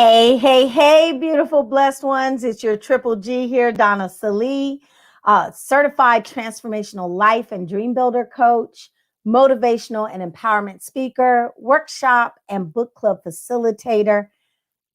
Hey, hey, hey, beautiful blessed ones. It's your Triple G here, Donna Salee, certified transformational life and dream builder coach, motivational and empowerment speaker, workshop and book club facilitator,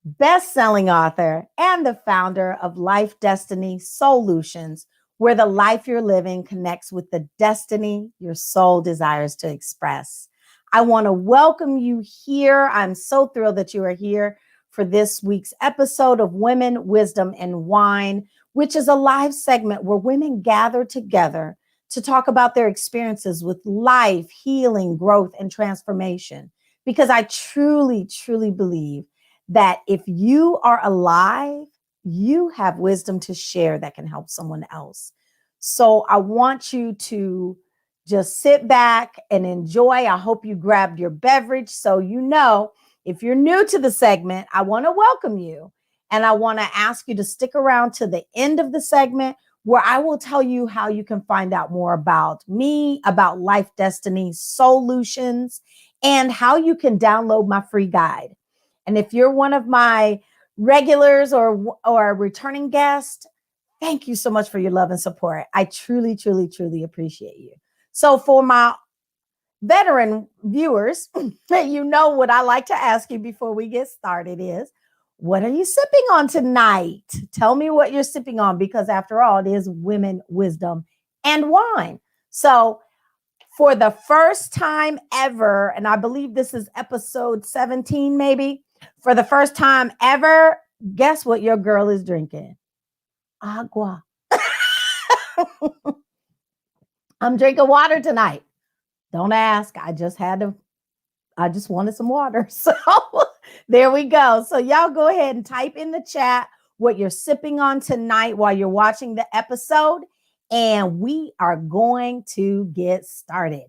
best-selling author, and the founder of Life Destiny Solutions, where the life you're living connects with the destiny your soul desires to express. I want to welcome you here. I'm so thrilled that you are here for this week's episode of Women, Wisdom, and Wine, which is a live segment where women gather together to talk about their experiences with life, healing, growth, and transformation. Because I truly, truly believe that if you are alive, you have wisdom to share that can help someone else. So I want you to just sit back and enjoy. I hope you grabbed your beverage. So, if you're new to the segment, I want to welcome you. And I want to ask you to stick around to the end of the segment where I will tell you how you can find out more about me, about Life Destiny Solutions, and how you can download my free guide. And if you're one of my regulars or a returning guest, thank you so much for your love and support. I truly, truly, truly appreciate you. So for my veteran viewers, you know what I like to ask you before we get started is, what are you sipping on tonight? Tell me what you're sipping on, because after all, it is women, wisdom, and wine. So for the first time ever, and I believe this is episode 17, maybe, for the first time ever, guess what your girl is drinking? Agua. I'm drinking water tonight. Don't ask. I just wanted some water. So there we go. So y'all go ahead and type in the chat what you're sipping on tonight while you're watching the episode. And we are going to get started.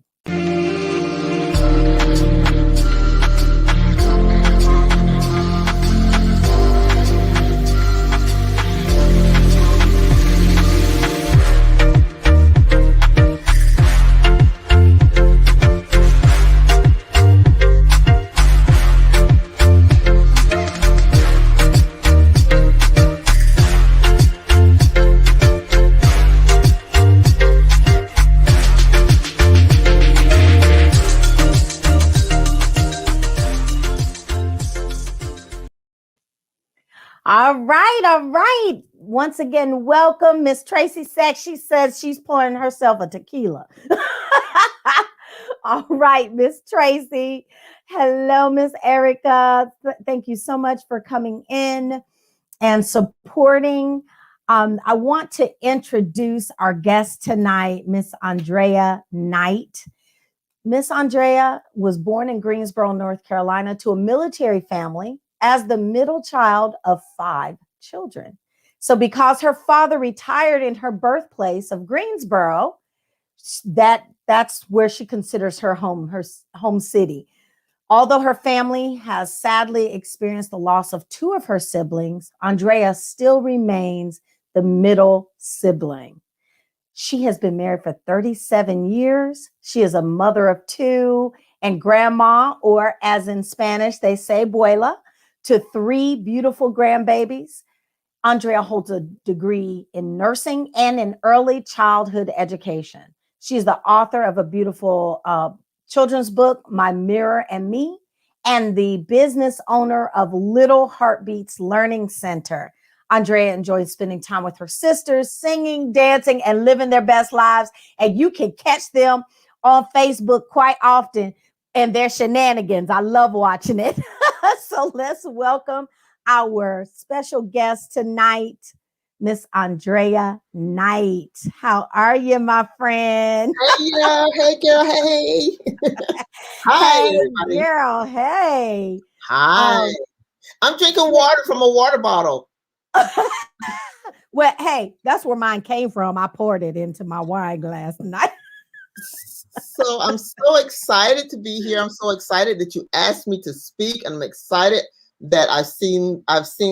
All right. Once again, welcome, Miss Tracy Sachs. She says she's pouring herself a tequila. All right, Miss Tracy. Hello, Miss Erica. Thank you so much for coming in and supporting. I want to introduce our guest tonight, Miss Andrea Knight. Miss Andrea was born in Greensboro, North Carolina, to a military family as the middle child of 5 children. So because her father retired in her birthplace of Greensboro, that's where she considers her home city. Although her family has sadly experienced the loss of 2 of her siblings, Andrea still remains the middle sibling. She has been married for 37 years. She is a mother of 2 and grandma, or as in Spanish, they say abuela, to 3 beautiful grandbabies. Andrea holds a degree in nursing and in early childhood education. She's the author of a beautiful children's book, My Mirror and Me, and the business owner of Little Heartbeats Learning Center. Andrea enjoys spending time with her sisters, singing, dancing, and living their best lives. And you can catch them on Facebook quite often and their shenanigans. I love watching it. So let's welcome our special guest tonight, Miss Andrea Knight. How are you, my friend? Hey, girl. Hey, girl. Hey. Hi, hey, everybody. Girl. Hey. Hi. I'm drinking water from a water bottle. Well, hey, that's where mine came from. I poured it into my wine glass tonight. So I'm so excited to be here. I'm so excited that you asked me to speak. I'm excited that I've seen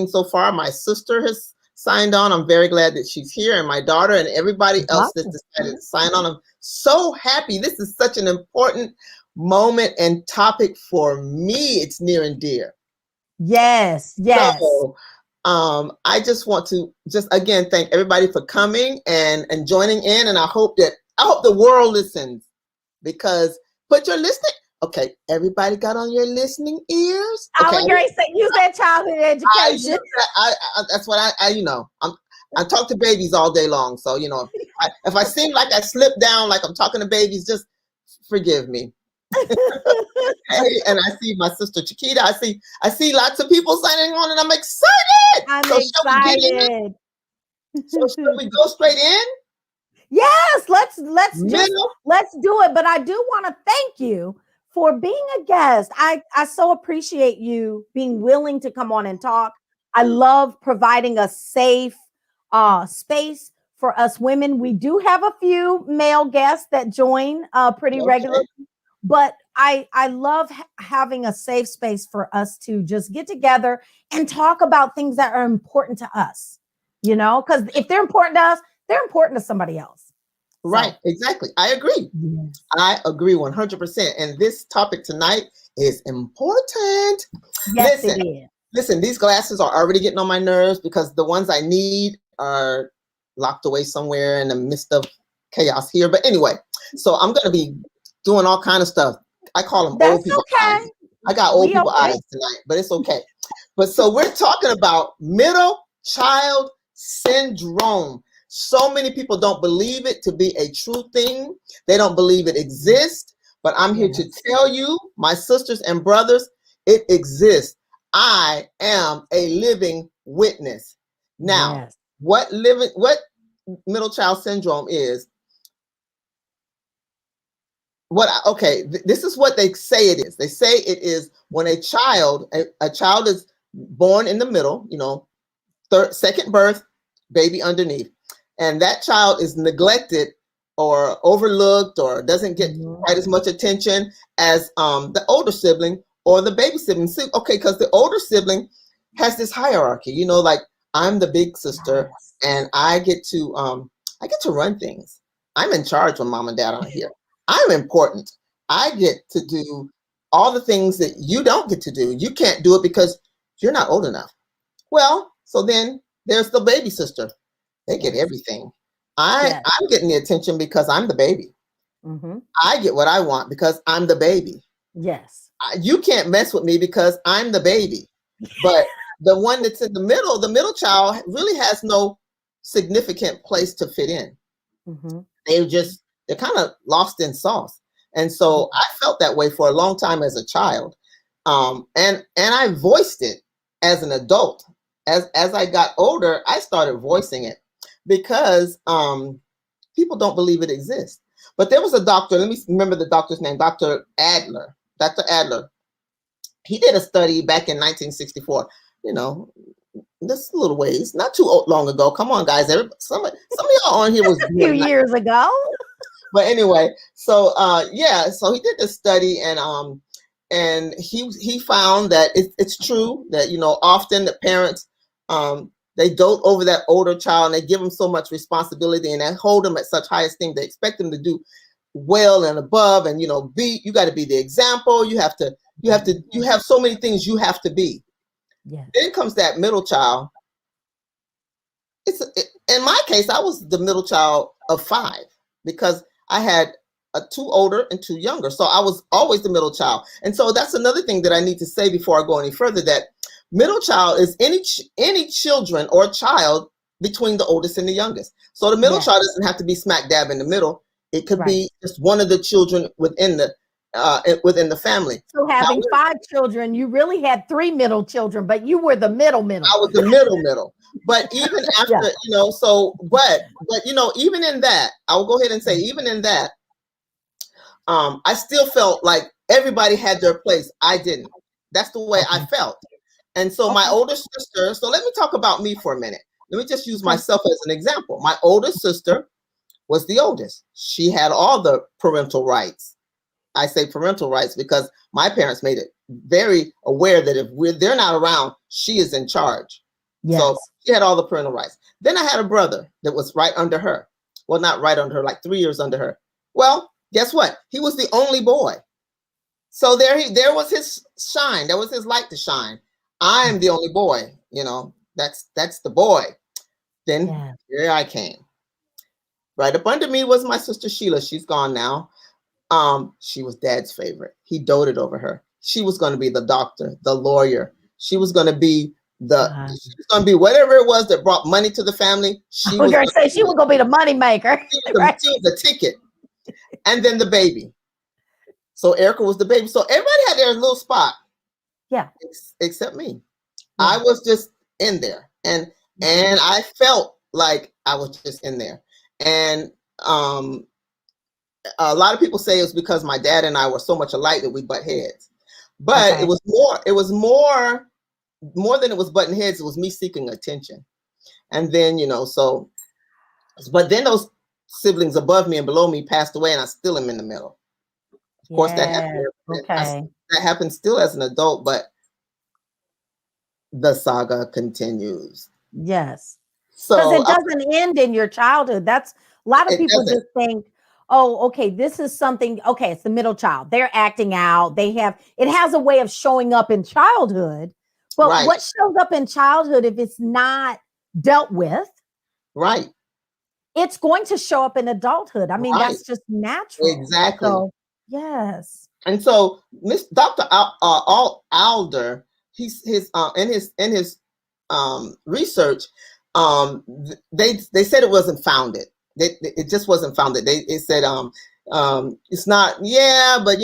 so far. My sister has signed on. I'm very glad that she's here, and my daughter and everybody else that decided to sign on. I'm so happy. This is such an important moment and topic for me. It's near and dear. Yes, yes. So I just want to just again thank everybody for coming and joining in, and I hope the world listens, because put your listening. Okay, everybody got on your listening ears. I Okay, would great say use that childhood I use education. that. That's what I I talk to babies all day long. So if I seem like I slip down like I'm talking to babies, just forgive me. Hey, and I see my sister Chiquita. I see lots of people signing on, and I'm excited. I'm So shall we get in it? excited. So shall we go straight in? Yes, let's Middle. let's do it. But I do want to thank you for being a guest. I so appreciate you being willing to come on and talk. I love providing a safe space for us women. We do have a few male guests that join pretty Okay. regularly, but I love having a safe space for us to just get together and talk about things that are important to us. You know, because if they're important to us, they're important to somebody else. Right. So, Exactly. I agree. yes, I agree 100%. And this topic tonight is important. yes, Listen, it is. listen, these glasses are already getting on my nerves because the ones I need are locked away somewhere in the midst of chaos here. But anyway, so I'm going to be doing all kind of stuff. I call them old That's people eyes. okay. I got old We people okay. eyes tonight, but it's okay. But so we're talking about middle child syndrome. So many people don't believe it to be a true thing. They don't believe it exists. But I'm here to Yes, tell you, my sisters and brothers, it exists. I am a living witness. Now, yes, what middle child syndrome is, okay, this is what they say it is. They say it is when a child is born in the middle, second birth, baby underneath, and that child is neglected or overlooked or doesn't get mhm, quite as much attention as the older sibling or the baby sibling. Okay, because the older sibling has this hierarchy, like I'm the big sister yes, and I get to run things. I'm in charge when mom and dad aren't here. I'm important. I get to do all the things that you don't get to do. You can't do it because you're not old enough. Well, so then there's the baby sister. They get yes, everything. yes, I'm getting the attention because I'm the baby. hmm, I get what I want because I'm the baby. yes, You can't mess with me because I'm the baby. But the one that's in the middle child really has no significant place to fit in. hmm, They're kind of lost in sauce. And so I felt that way for a long time as a child. And I voiced it as an adult. As I got older, I started voicing it because people don't believe it exists. But there was a doctor, let me remember the doctor's name, Dr. Adler. Dr. Adler. He did a study back in 1964. You know, this little ways, not too long ago. Come on, guys. Some of y'all on here was a few born. years ago. But anyway, so yeah, so he did this study, and he found that it's true that often the parents they dote over that older child, and they give them so much responsibility, and they hold them at such high esteem. They expect them to do well and above, and you got to be the example. You have so many things you have to be. Yes, Then comes that middle child. In my case, I was the middle child of five because I had two older and two younger. So I was always the middle child. And so that's another thing that I need to say before I go any further, that middle child is any children or child between the oldest and the youngest. So the middle yes, child doesn't have to be smack dab in the middle. It could right. be just one of the children within the family. So having However, five children, you really had three middle children, but you were the middle. I was the middle. But even Yeah. after, but even in that, I will go ahead and say, even in that, I still felt like everybody had their place. I didn't. That's the way I Okay. felt. And so my Okay. older sister, so let me talk about me for a minute. Let me just use Okay. myself as an example. My oldest sister was the oldest. She had all the parental rights. I say parental rights because my parents made it very aware that if they're not around, she is in charge. So Yes. she had all the parental rights. Then I had a brother that was right under her. Well, not right under her, like 3 years under her. Well, guess what? He was the only boy. So there was his shine. There was his light to shine. I'm the only boy, that's the boy. Then Yeah. here I came. Right up under me was my sister Sheila. She's gone now. She was dad's favorite. He doted over her. She was going to be the doctor, the lawyer. She was going to be she was going to be whatever it was that brought money to the family. She We're was gonna going say to she be was gonna be the money maker. Right? she was the ticket. And then the baby. So Erica was the baby. So everybody had their little spot. Yeah. Except me. Yeah. I was just in there. And I felt like I was just in there. And a lot of people say it's because my dad and I were so much alike that we butt heads. But Okay. it was more than it was butting heads, it was me seeking attention. And then, but then those siblings above me and below me passed away, and I still am in the middle. Of course, that happened. Okay. That happened still as an adult, but the saga continues. Yes. Because So it doesn't end in your childhood. That's a lot of it people doesn't. just think, oh, okay, this is something, okay, it's the middle child. They're acting out. It has a way of showing up in childhood. But Right. what shows up in childhood, if it's not dealt with, Right. it's going to show up in adulthood. I mean, Right. that's just natural. Exactly. So, yes. And so Dr. Alder, in his research, they said it wasn't founded. It just wasn't founded. It said it's not. Yeah, but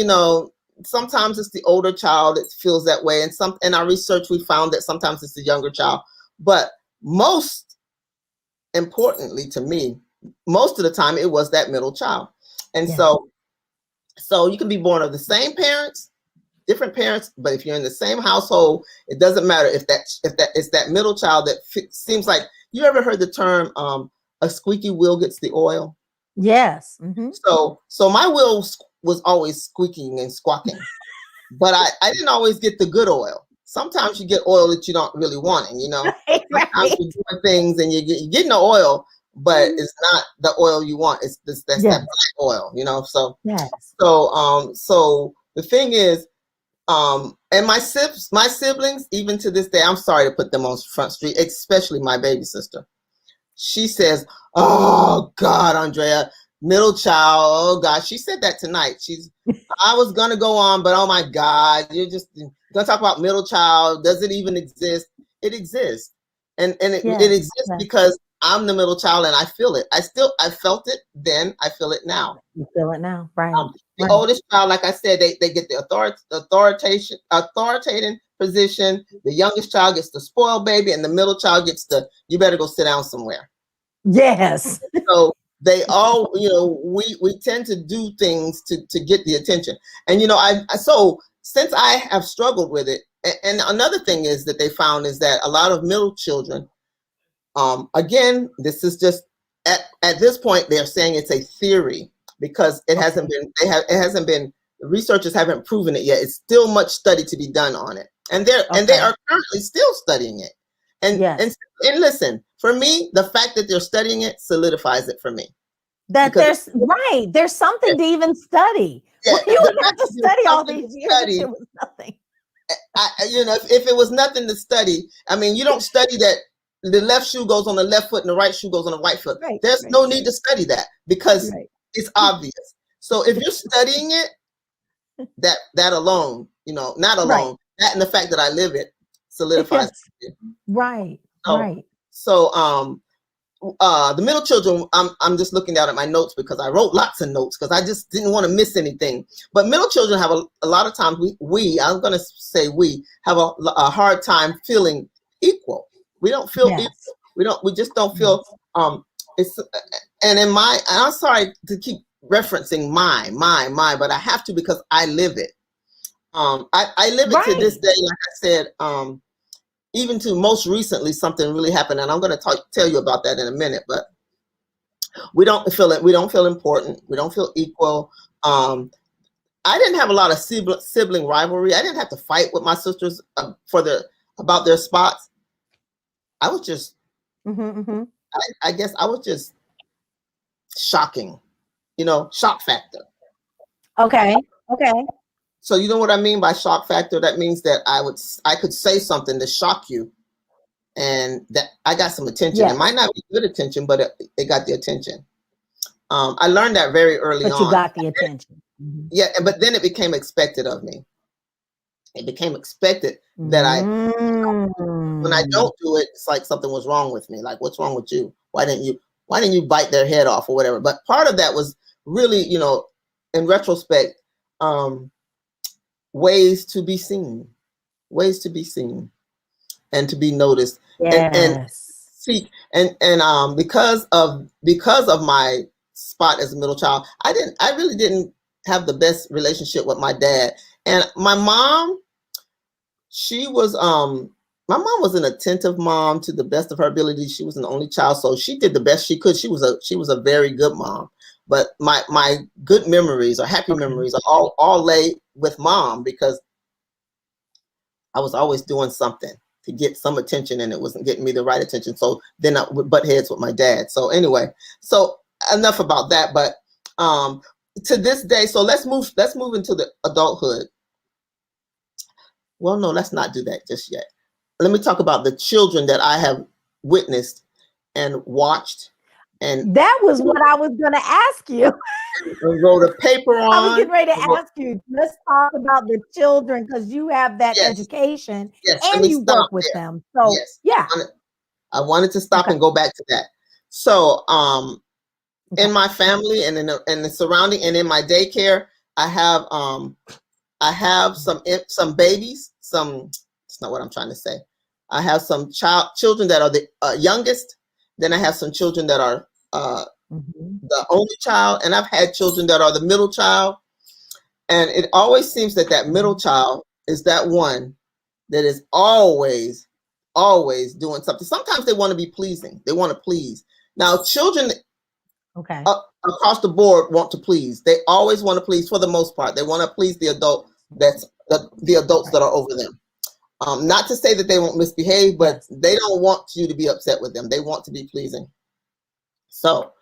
sometimes it's the older child that feels that way. And in our research we found that sometimes it's the younger child. But most importantly to me, most of the time it was that middle child. And Yeah. so you can be born of the same parents, different parents, but if you're in the same household, it doesn't matter if it's that middle child that seems like. You ever heard the term a squeaky wheel gets the oil? Yes. Mm-hmm. So my wheel was always squeaking and squawking, but I didn't always get the good oil. Sometimes you get oil that you don't really want, and sometimes you're doing things and you're getting the oil, but it's not the oil you want. It's that black oil, So yes. So the thing is, and my siblings, even to this day, I'm sorry to put them on Front Street, especially my baby sister. She says, "Oh God, Andrea, middle child. Oh God," she said that tonight. I was gonna go on, but oh my God, you're gonna talk about middle child. Does it even exist? It exists, and it exists because I'm the middle child and I feel it. I felt it then. I feel it now. You feel it now, right? The oldest child, like I said, they get the authoritative position. The youngest child gets the spoiled baby, and the middle child gets you better go sit down somewhere. Yes. So they all, we tend to do things to get the attention. And so since I have struggled with it, and another thing is that they found is that a lot of middle children, again, this is just at this point they're saying it's a theory because it hasn't been researchers haven't proven it yet. It's still much study to be done on it, and they are currently still studying it. And listen, for me, the fact that they're studying it solidifies it for me. That there's something to even study. Yeah, you would have to study all these years if it was nothing. If it was nothing to study, I mean, you don't study that the left shoe goes on the left foot and the right shoe goes on the right foot. There's no need to study that because it's obvious. So if you're studying it, that alone, not alone, that and the fact that I live it solidifies it. Right. So the middle children, I'm just looking down at my notes because I wrote lots of notes because I just didn't want to miss anything. But middle children have a lot of times I'm going to say we have a hard time feeling equal. We don't feel equal. We just don't feel it's and I'm sorry to keep referencing my, but I have to because I live it. I live it to this day. Like I said, even to most recently, something really happened, and I'm going to tell you about that in a minute. But we don't feel it. We don't feel important. We don't feel equal. I didn't have a lot of sibling rivalry. I didn't have to fight with my sisters about their spots. I was just, I guess I was just shocking, shock factor. Okay. So you know what I mean by shock factor? That means that I could say something to shock you, and that I got some attention. It might Yes, not be good attention, but it got the attention. I learned that very early but you on. got the attention. Mhm. Yeah, but then it became expected of me. It became expected that when I Mm. don't do it, it's like something was wrong with me. Like, what's wrong with you? Why didn't you bite their head off or whatever? But part of that was really, in retrospect, um, ways to be seen, ways to be seen and to be noticed. And Yes. see, because of my spot as a middle child, I really didn't have the best relationship with my dad. And she was my mom was an attentive mom to the best of her ability. She was an only child, so she did the best she could. She was a very good mom. But my good memories or happy Okay. memories are all lay with mom, because I was always doing something to get some attention, and it wasn't getting me the right attention. So then I would butt heads with my dad. So anyway, so enough about that. But to this day, so let's move into the adulthood. Well, no, let's not do that just yet. Let me talk about the children that I have witnessed and watched and That was what I was going to ask you. wrote a paper I was on. getting ready to ask you, let's talk about the children because you have that Yes, education yes. Let and me you work stop with there. them. So, Yes, yeah. I wanted to stop Okay. and go back to that. So, Okay. in my family and in the surrounding and in my daycare, I have some babies. It's not what I'm trying to say. I have some children that are the youngest. Then I have some children that are Mhm. the only child, and I've had children that are the middle child. And it always seems that middle Mhm. child is that one that is always doing something. Sometimes they want to be pleasing. They want to please. Now, children Okay. across the board want to please. They always want to please for the most part. They want to please the adult that's the adults that Right. are over them. Not to say that they won't misbehave, but Yes. they don't want you to be upset with them. They want to be pleasing. So,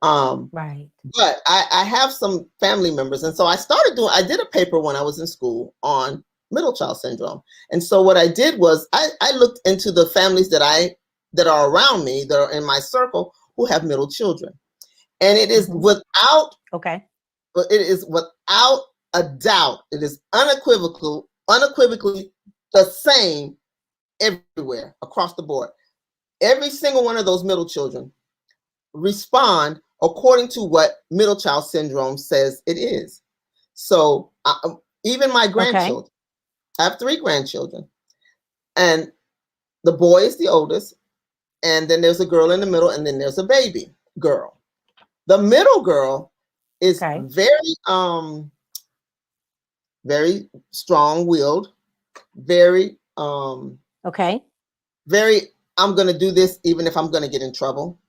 Right. but I have some family members, and so I did a paper when I was in school on middle child syndrome. And so what I did was I looked into the families that are around me, that are in my circle, who have middle children. And Mhm. Okay. it is without a doubt, it is unequivocally the same everywhere across the board. Every single one of those middle children respond according to what middle child syndrome says it is. So even my Okay. grandchildren, I have 3 grandchildren, and the boy is the oldest, and then there's a girl in the middle, and then there's a baby girl. The middle girl is Okay. very strong-willed, very Okay. very. I'm gonna do this even if I'm gonna get in trouble.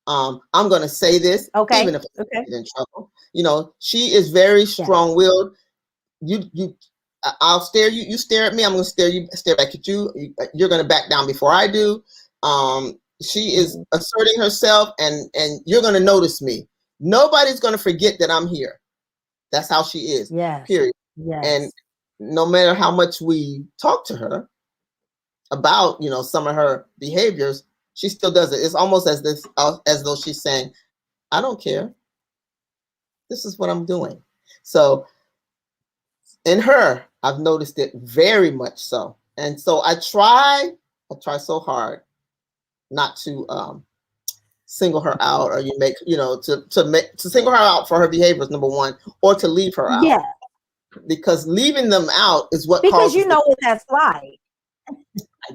I'm gonna say this even Okay. if I Okay. get in trouble. She is very Yes. strong-willed. I'll stare you. You stare at me. I'm gonna stare back at you. You're gonna back down before I do. She is Mhm. asserting herself, and you're gonna notice me. Nobody's gonna forget that I'm here. That's how she is. Yes. Period. And Yes. no matter how much we talk to her about some of her behaviors, she still does it. It's almost as though she's saying, "I don't care. This is what I'm doing." So in her, I've noticed it very much so. And so I try so hard not to single her out, or to single her out for her behaviors, number one, or to leave her out, Yeah. because leaving them out is what Because you causes the. know what that's like. I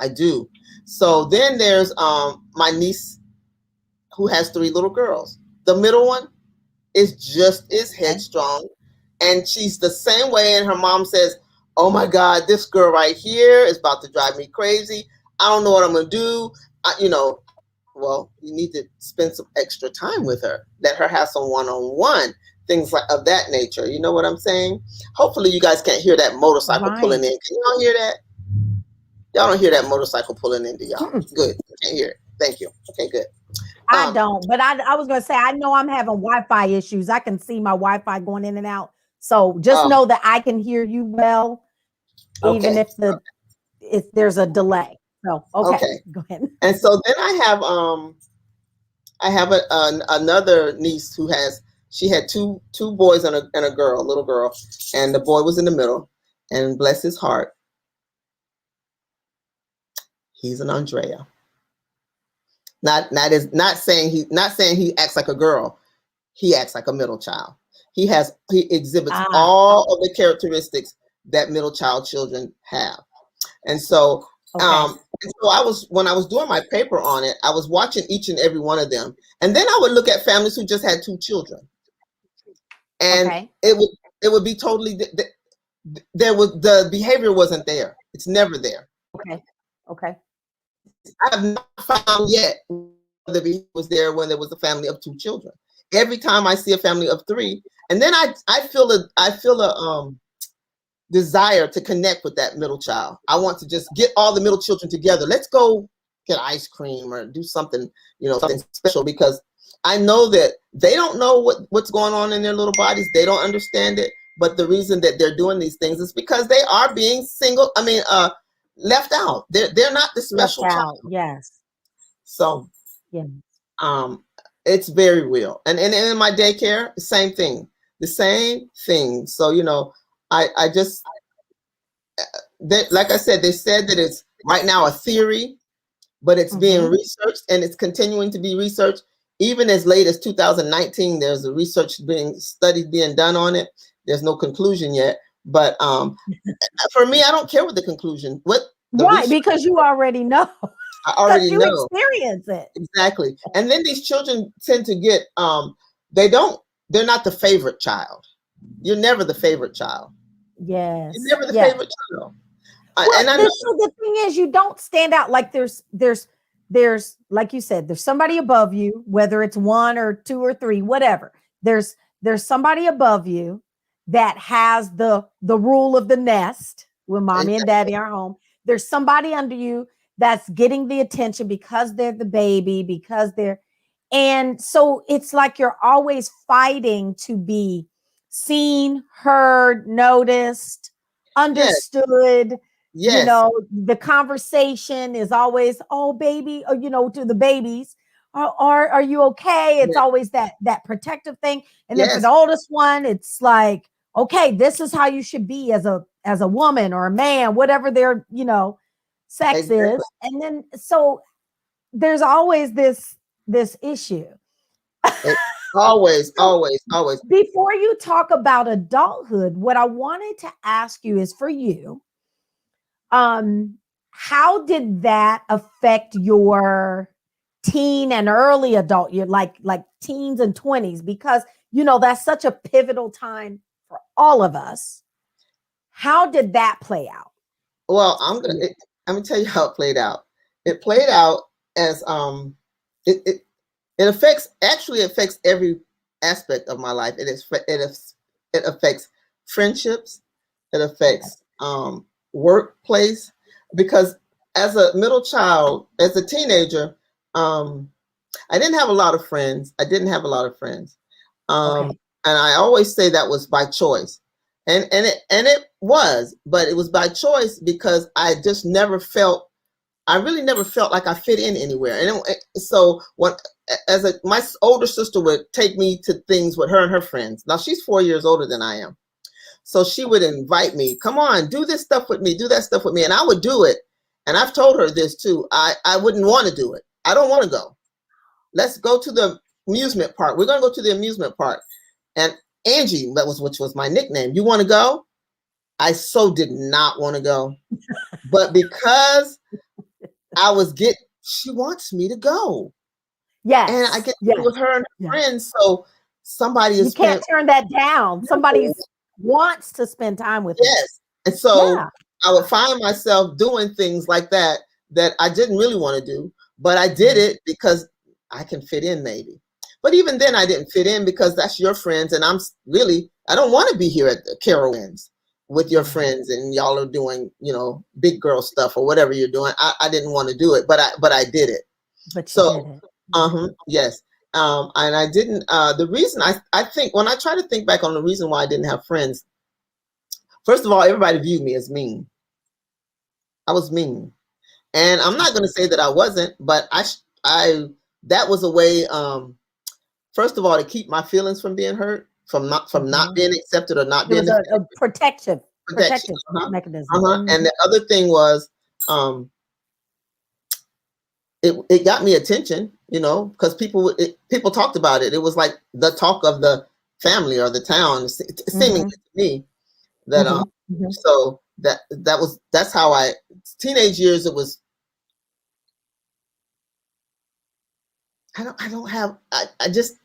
do. So then there's my niece, who has 3 little girls. The middle one is just as Okay. headstrong, and she's the same way. And her mom says, "Oh my God, this girl right here is about to drive me crazy. I don't know what I'm gonna do." Well, you need to spend some extra time with her. Let her have some one-on-one things like of that nature. You know what I'm saying? Hopefully, you guys can't hear that motorcycle pulling Right. in. Can y'all hear that? Y'all don't hear that motorcycle pulling into y'all. Mm-mm. Good. You can't hear it. Thank you. Okay, good. I Um, don't, but I was going to say, I know I'm having Wi-Fi issues. I can see my Wi-Fi going in and out. So just Oh, know that I can hear you well, even okay. if there's a delay. So okay, Okay. go ahead. And so then I have another niece who has she had two boys and a girl, a little girl, and the boy was in the middle. And bless his heart, he's an Andrea. Not saying he acts like a girl. He acts like a middle child. He exhibits Ah, all of the characteristics that middle child children have. And so okay, when I was doing my paper on it, I was watching each and every one of them. And then I would look at families who just had two children. And okay, it would be totally there was the behavior wasn't there. It's never there. okay, okay. I have not found yet the behavior was there when there was a family of two children. Every time I see a family of three, and then I feel a desire to connect with that middle child. I want to just get all the middle children together. Let's go get ice cream or do something, something special, because I know that they don't know what's going on in their little bodies. They don't understand it. But the reason that they're doing these things is because they are being left out. They're not the Left special child. out. Yes. So Yeah. it's very real. And in my daycare, the same thing. The same thing. So, I just like I said, they said that it's right now a theory, but it's being researched and it's continuing to be researched. Even as late as 2019, there's a research being done on it. There's no conclusion yet. But for me, I don't care what the conclusion. Right, because you already know. I already you know. experience it. Exactly. And then these children tend to get they're not the favorite child. You're never the favorite child. Yes. You're never the yes. favorite child. Well, so the thing is, you don't stand out. Like there's like you said, there's somebody above you, whether it's one or two or three, whatever. There's somebody above you that has the rule of the nest when mommy and daddy are home. There's somebody under you that's getting the attention because they're the baby, and so it's like you're always fighting to be seen, heard, noticed, understood. Yes. The conversation is always, oh baby, or to the babies, are you okay? It's always that protective thing. And then for the oldest one, it's like, okay, this is how you should be as a woman or a man, whatever their sex is. And then so there's always this issue. Always. Before you talk about adulthood, what I wanted to ask you is, for you, how did that affect your teen and early adult year, like teens and 20s? Because that's such a pivotal time for all of us. How did that play out? Well, I'm gonna tell you how it played out. It played out as it affects every aspect of my life. It affects friendships. It affects workplace, because as a middle child, as a teenager, I didn't have a lot of friends. And I always say that was by choice. And it was, but it was by choice because I really never felt like I fit in anywhere. And so my older sister would take me to things with her and her friends. Now she's 4 years older than I am. So she would invite me, come on, do this stuff with me, do that stuff with me. And I would do it. And I've told her this too. I wouldn't want to do it. I don't want to go. Let's go to the amusement park. We're going to go to the amusement park. And Angie, which was my nickname, you want to go? I so did not want to go. But because she wants me to go. Yes. And I get to go with her and her friends. So somebody is. You can't turn that down. Somebody wants to spend time with you. Yes. And so I would find myself doing things like that I didn't really want to do, but I did it because I can fit in maybe. But even then I didn't fit in because that's your friends. And I don't want to be here at the Carowinds with your friends and y'all are doing, big girl stuff or whatever you're doing. I didn't want to do it, but I did it. But you did it. Yes. And I didn't. The reason I think when I try to think back on the reason why I didn't have friends. First of all, everybody viewed me as mean. I was mean, and I'm not going to say that I wasn't, but I that was a way. First of all, to keep my feelings from being hurt, from not being accepted or not It being was a protection. protective mechanism. And the other thing was, it got me attention, because people talked about it. It was like the talk of the family or the town, seemingly to me. That so that's how teenage years. It was. I don't have. I just.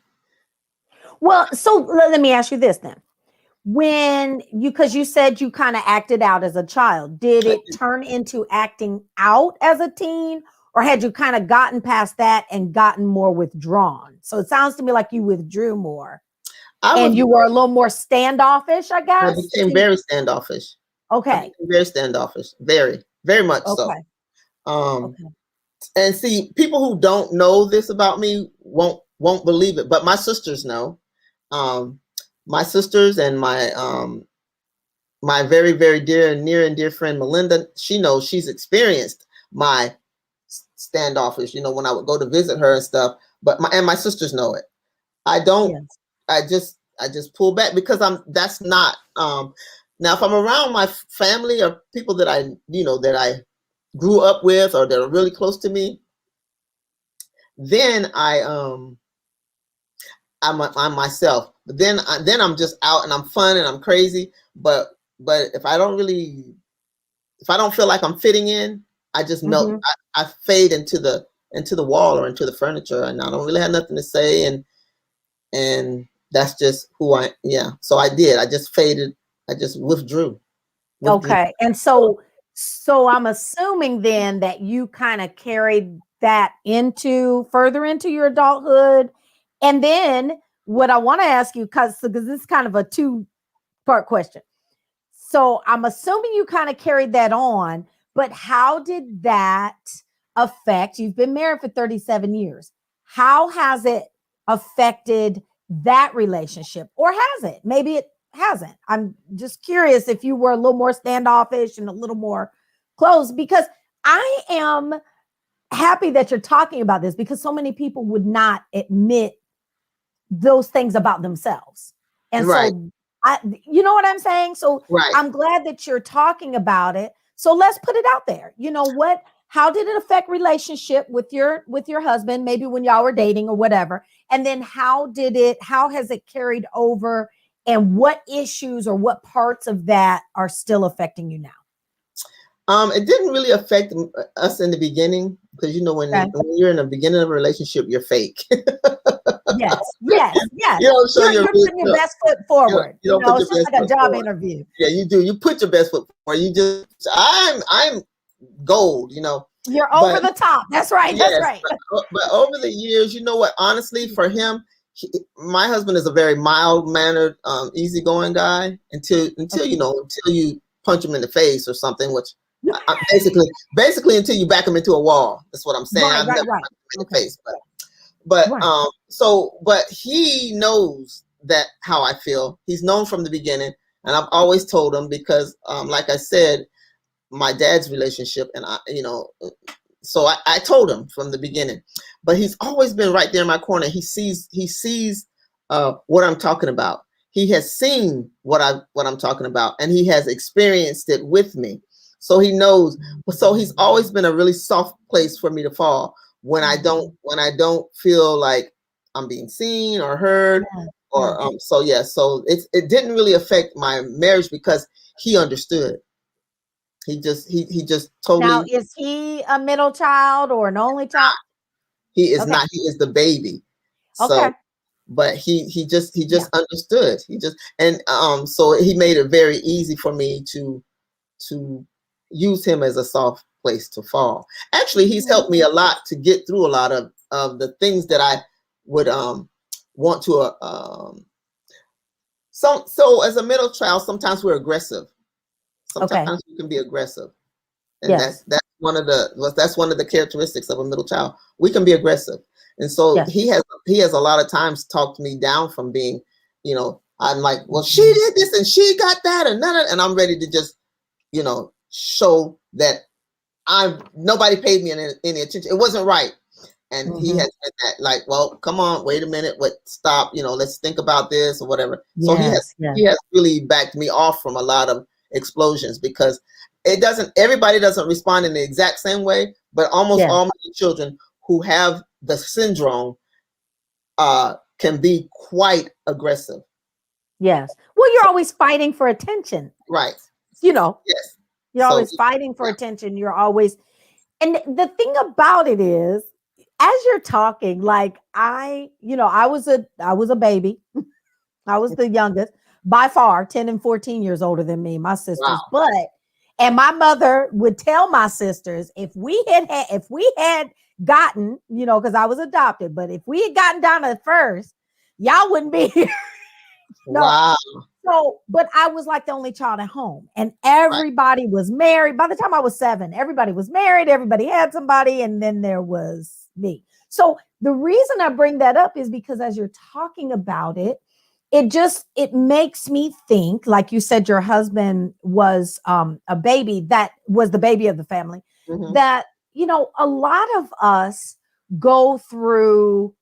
Well, so let me ask you this then. Because you said you kind of acted out as a child, did it turn into acting out as a teen, or had you kind of gotten past that and gotten more withdrawn? So it sounds to me like you withdrew more, and you were a little more standoffish, I guess. I became very standoffish. Okay. Very standoffish. Very, very much so. And see, people who don't know this about me won't believe it, but my sisters know. My sisters and my very, very near and dear friend Melinda, she knows. She's experienced my standoffish, when I would go to visit her and stuff. But my sisters know it. I don't. Yes. I just pull back because that's not. Now, if I'm around my family or people that that I grew up with or that are really close to me, then I'm myself. But then I'm just out and I'm fun and I'm crazy. But if I don't feel like I'm fitting in, I just melt. I fade into the wall or into the furniture, and I don't really have nothing to say. And that's just who I. Yeah. So I did. I just faded. I just withdrew. Okay. And so I'm assuming then that you kind of carried that further into your adulthood. And then what I want to ask you, because this is kind of a two-part question. So I'm assuming you kind of carried that on, but how did that affect? You've been married for 37 years. How has it affected that relationship, or has it? Maybe it hasn't. I'm just curious if you were a little more standoffish and a little more closed, because I am happy that you're talking about this, because so many people would not admit those things about themselves. And so you know what I'm saying? So I'm glad that you're talking about it. So let's put it out there. How did it affect relationship with your husband, maybe when y'all were dating or whatever? And then how has it carried over, and what issues or what parts of that are still affecting you now? It didn't really affect us in the beginning, because when you're in the beginning of a relationship, you're fake. Yes. So you're putting your best foot forward. It's just like a job interview. Yeah, you do. You put your best foot forward. I'm gold. You're over the top. That's right. Yes, that's right. But over the years, you know what? Honestly, for him, my husband is a very mild-mannered, easygoing guy until you punch him in the face or something, which basically until you back him into a wall. That's what I'm saying. Right. In the face, but he knows that how I feel. He's known from the beginning, and I've always told him, because, like I said, my dad's relationship, and so I told him from the beginning. But he's always been right there in my corner. He sees what I'm talking about. He has seen what I'm talking about, and he has experienced it with me. So he knows. So he's always been a really soft place for me to fall when I don't feel like I'm being seen or heard. So it didn't really affect my marriage because he understood. He just totally. Now, is he a middle child or an only child? He is not. He is the baby. So, but he just understood. So he made it very easy for me to use him as a soft place to fall. Actually, he's helped me a lot to get through a lot of the things that I would want to. So as a middle child, sometimes we're aggressive. Sometimes we can be aggressive, and that's one of the characteristics of a middle child. We can be aggressive, And so Yes. he has a lot of times talked me down from being, I'm like, well, she did this and she got that and none of, and I'm ready to just, show that nobody paid me any attention. It wasn't right. And he has said that, like, well, come on, wait a minute, stop, let's think about this or whatever. So Yes. he has really backed me off from a lot of explosions, because everybody doesn't respond in the exact same way, but almost all my children who have the syndrome can be quite aggressive. Yes. Well, you're always fighting for attention. Right. Yes. You're always fighting for attention. You're always, and the thing about it is, as you're talking, like I was a baby. I was the youngest by far, 10 and 14 years older than me, my sisters. Wow. And my mother would tell my sisters, if we had gotten, because I was adopted, but if we had gotten Donna first, y'all wouldn't be here. No. Wow. So, but I was like the only child at home, and everybody was married. By the time I was 7, everybody was married, everybody had somebody, and then there was me. So the reason I bring that up is because as you're talking about it, it makes me think, like you said, your husband was a baby, that was the baby of the family, that, a lot of us go through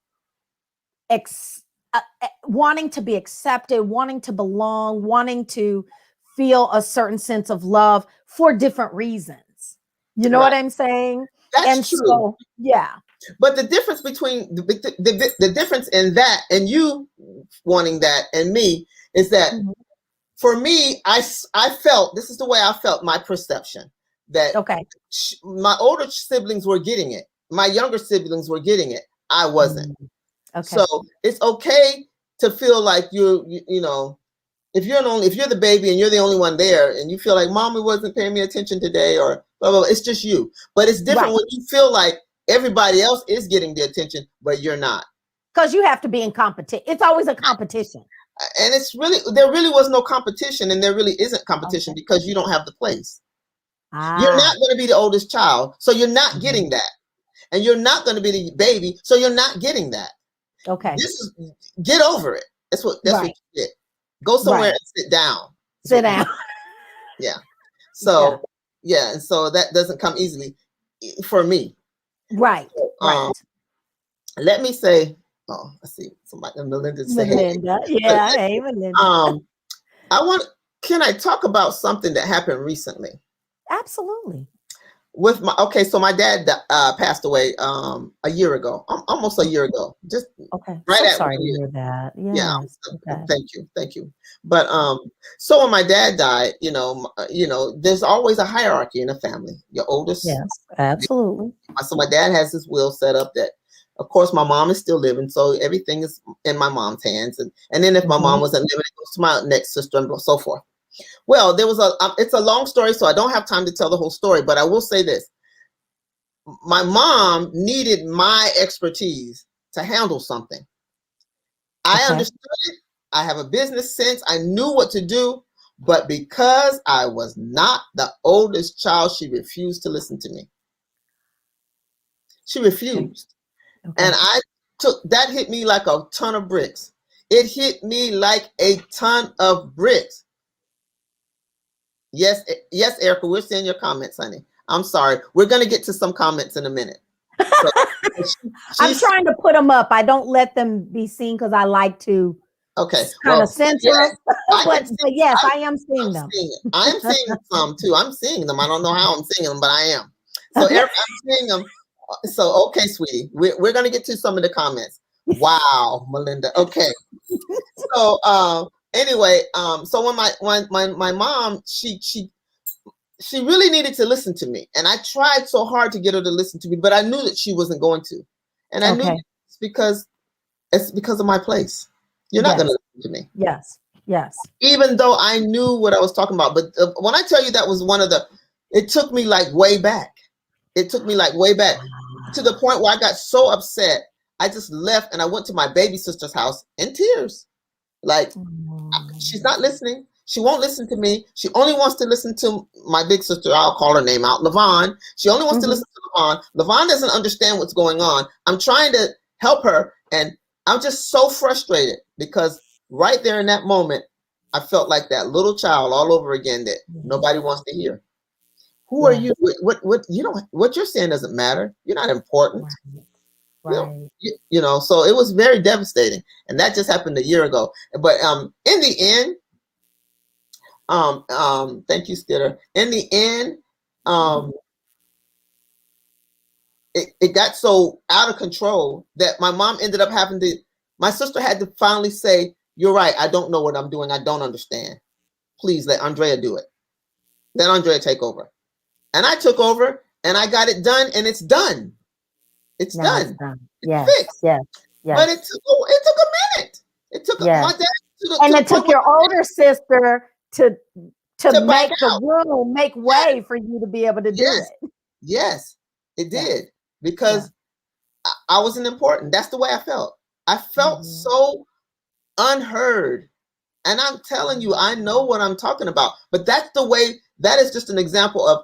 wanting to be accepted, wanting to belong, wanting to feel a certain sense of love for different reasons. You know what I'm saying? That's true. So, yeah. But the difference between the difference in that and you wanting that and me is that for me, I felt, this is the way I felt, my perception, that my older siblings were getting it. My younger siblings were getting it. I wasn't. Okay. So it's okay to feel like if you're the baby and you're the only one there and you feel like mommy wasn't paying me attention today or blah, blah, blah, it's just you. But it's different when you feel like everybody else is getting the attention, but you're not. Because you have to be in competition. It's always a competition. And there really was no competition, and there really isn't competition because you don't have the place. You're not going to be the oldest child, so you're not getting that. And you're not going to be the baby, so you're not getting that. Okay. Get over it. That's what you get. Go somewhere and sit down. Sit down. Yeah. So and so that doesn't come easily for me. Right. Let me say, let's see, somebody, Melinda said, Melinda. Yeah, hey Melinda. Can I talk about something that happened recently? Absolutely. So my dad passed away a year ago, almost a year ago. Just Sorry to hear that. Yes. Yeah. Thank you. But so when my dad died, there's always a hierarchy in a family. Your oldest. Yes, absolutely. So my dad has his will set up that, of course, my mom is still living, so everything is in my mom's hands, and then if my mom wasn't living, it goes to my next sister and so forth. Well, there was it's a long story, so I don't have time to tell the whole story, but I will say this. My mom needed my expertise to handle something. I understood it. I have a business sense. I knew what to do, but because I was not the oldest child, she refused to listen to me. She refused. And that hit me like a ton of bricks. It hit me like a ton of bricks. Yes, Erica, we're seeing your comments, honey. I'm sorry. We're going to get to some comments in a minute. So, I'm trying to put them up. I don't let them be seen because I like to kind of censor them. But yes, I am seeing them. I'm seeing some too. I'm seeing them. I don't know how I'm seeing them, but I am. So Erica, I'm seeing them. So, okay, sweetie, we're going to get to some of the comments. Wow, Melinda. Okay. So, anyway, so when my mom, she really needed to listen to me, and I tried so hard to get her to listen to me, but I knew that she wasn't going to, and I knew it's because of my place. You're not going to listen to me. Yes. Even though I knew what I was talking about, but when I tell you that was it took me like way back. It took me like way back to the point where I got so upset, I just left and I went to my baby sister's house in tears. Like, she's not listening. She won't listen to me. She only wants to listen to my big sister. I'll call her name out, LaVon. She only wants to listen to LaVon. LaVon doesn't understand what's going on. I'm trying to help her. And I'm just so frustrated because right there in that moment, I felt like that little child all over again that nobody wants to hear. Who are you? What you don't, what you're saying doesn't matter. You're not important. Right. You know, so it was very devastating. And that just happened a year ago. But in the end, thank you, Skitter. In the end, it got so out of control that my mom ended up having to, my sister had to finally say, you're right, I don't know what I'm doing. I don't understand. Please let Andrea do it. Let Andrea take over. And I took over and I got it done, and it's done. It's done. It's fixed. Yes. But it took a minute. It took my dad and it took your older sister to make the room, make way for you to be able to do it. Yes, it did. Because I wasn't important. That's the way I felt. I felt so unheard. And I'm telling you, I know what I'm talking about. But that's the way, that is just an example of